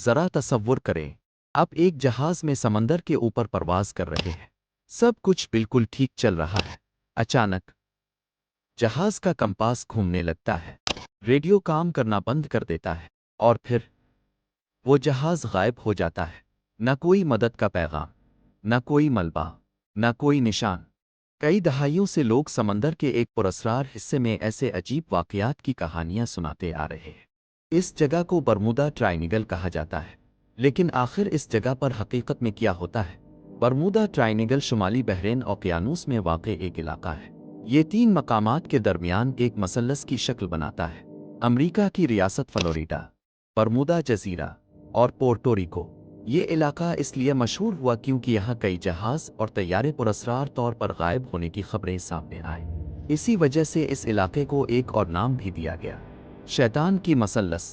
ذرا تصور کریں، آپ ایک جہاز میں سمندر کے اوپر پرواز کر رہے ہیں۔ سب کچھ بالکل ٹھیک چل رہا ہے۔ اچانک جہاز کا کمپاس گھومنے لگتا ہے، ریڈیو کام کرنا بند کر دیتا ہے، اور پھر وہ جہاز غائب ہو جاتا ہے۔ نہ کوئی مدد کا پیغام، نہ کوئی ملبہ، نہ کوئی نشان۔ کئی دہائیوں سے لوگ سمندر کے ایک پراسرار حصے میں ایسے عجیب واقعات کی کہانیاں سناتے آ رہے ہیں۔ اس جگہ کو برمودا ٹرائنگل کہا جاتا ہے، لیکن آخر اس جگہ پر حقیقت میں کیا ہوتا ہے؟ برمودا ٹرائنگل شمالی بحرین اوقیانوس میں واقع ایک علاقہ ہے۔ یہ تین مقامات کے درمیان ایک مثلث کی شکل بناتا ہے: امریکہ کی ریاست فلوریڈا، برمودا جزیرہ، اور پورٹو ریکو۔ یہ علاقہ اس لیے مشہور ہوا کیونکہ یہاں کئی جہاز اور طیارے پراسرار طور پر غائب ہونے کی خبریں سامنے آئیں۔ اسی وجہ سے اس علاقے کو ایک اور نام بھی دیا گیا: شیطان کی مثلث۔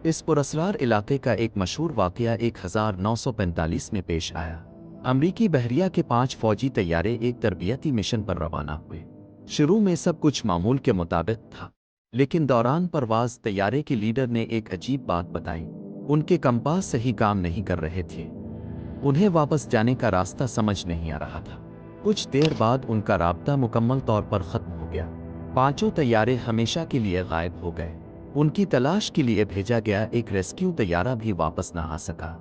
اس پراسرار علاقے کا ایک مشہور واقعہ 1945 میں پیش آیا۔ امریکی بحریہ کے 5 فوجی طیارے ایک تربیتی مشن پر روانہ ہوئے۔ شروع میں سب کچھ معمول کے مطابق تھا، لیکن دوران پرواز طیارے کے لیڈر نے ایک عجیب بات بتائی: ان کے کمپاس صحیح کام نہیں کر رہے تھے۔ انہیں واپس جانے کا راستہ سمجھ نہیں آ رہا تھا۔ کچھ دیر بعد ان کا رابطہ مکمل طور پر ختم ہو گیا۔ پانچوں طیارے ہمیشہ کے لیے غائب ہو گئے۔ ان کی تلاش کے لیے بھیجا گیا ایک ریسکیو طیارہ بھی واپس نہ آ سکا۔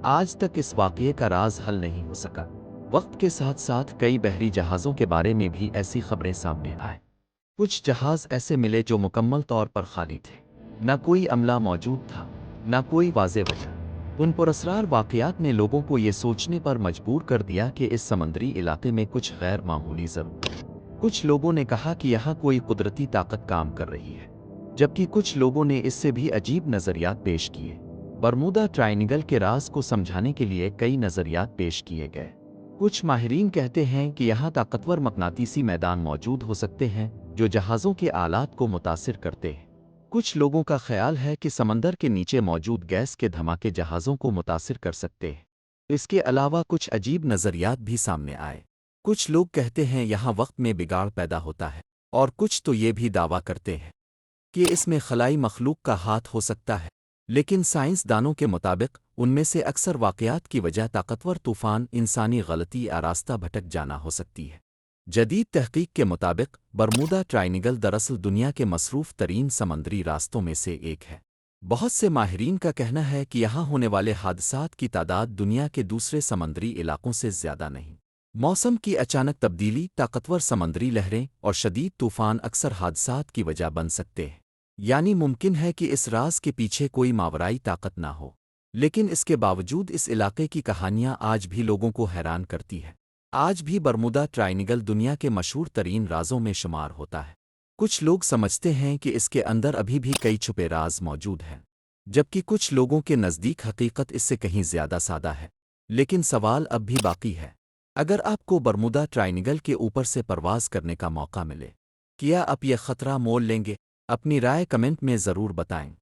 آج تک اس واقعے کا راز حل نہیں ہو سکا۔ وقت کے ساتھ ساتھ کئی بحری جہازوں کے بارے میں بھی ایسی خبریں سامنے آئیں۔ کچھ جہاز ایسے ملے جو مکمل طور پر خالی تھے۔ نہ کوئی عملہ موجود تھا، نہ کوئی واضح وجہ۔ ان پراسرار واقعات نے لوگوں کو یہ سوچنے پر مجبور کر دیا کہ اس سمندری علاقے میں کچھ غیر معمولی ضرور ہے۔ کچھ لوگوں نے کہا کہ یہاں کوئی قدرتی طاقت کام کر رہی ہے، جبکہ کچھ لوگوں نے اس سے بھی عجیب نظریات پیش کیے۔ برمودا ٹرائنگل کے راز کو سمجھانے کے لیے کئی نظریات پیش کیے گئے۔ کچھ ماہرین کہتے ہیں کہ یہاں طاقتور مقناطیسی میدان موجود ہو سکتے ہیں جو جہازوں کے آلات کو متاثر کرتے ہیں۔ کچھ لوگوں کا خیال ہے کہ سمندر کے نیچے موجود گیس کے دھماکے جہازوں کو متاثر کر سکتے ہیں۔ اس کے علاوہ کچھ عجیب نظریات بھی سامنے آئے۔ کچھ لوگ کہتے ہیں یہاں وقت میں بگاڑ پیدا ہوتا ہے، اور کچھ تو یہ بھی دعویٰ کرتے ہیں کہ اس میں خلائی مخلوق کا ہاتھ ہو سکتا ہے، لیکن سائنس دانوں کے مطابق ان میں سے اکثر واقعات کی وجہ طاقتور طوفان، انسانی غلطی یا راستہ بھٹک جانا ہو سکتی ہے۔ جدید تحقیق کے مطابق برمودا ٹرائنگل دراصل دنیا کے مصروف ترین سمندری راستوں میں سے ایک ہے۔ بہت سے ماہرین کا کہنا ہے کہ یہاں ہونے والے حادثات کی تعداد دنیا کے دوسرے سمندری علاقوں سے زیادہ نہیں۔ موسم کی اچانک تبدیلی، طاقتور سمندری لہریں اور شدید طوفان اکثر حادثات کی وجہ بن سکتے ہیں۔ یعنی ممکن ہے کہ اس راز کے پیچھے کوئی ماورائی طاقت نہ ہو، لیکن اس کے باوجود اس علاقے کی کہانیاں آج بھی لوگوں کو حیران کرتی ہے۔ آج بھی برمودا ٹرائنگل دنیا کے مشہور ترین رازوں میں شمار ہوتا ہے۔ کچھ لوگ سمجھتے ہیں کہ اس کے اندر ابھی بھی کئی چھپے راز موجود ہیں، جبکہ کچھ لوگوں کے نزدیک حقیقت اس سے کہیں زیادہ سادہ ہے۔ لیکن سوال اب بھی باقی ہے: اگر آپ کو برمودا ٹرائنگل کے اوپر سے پرواز کرنے کا موقع ملے، کیا آپ یہ خطرہ مول لیں گے؟ اپنی رائے کمنٹ میں ضرور بتائیں۔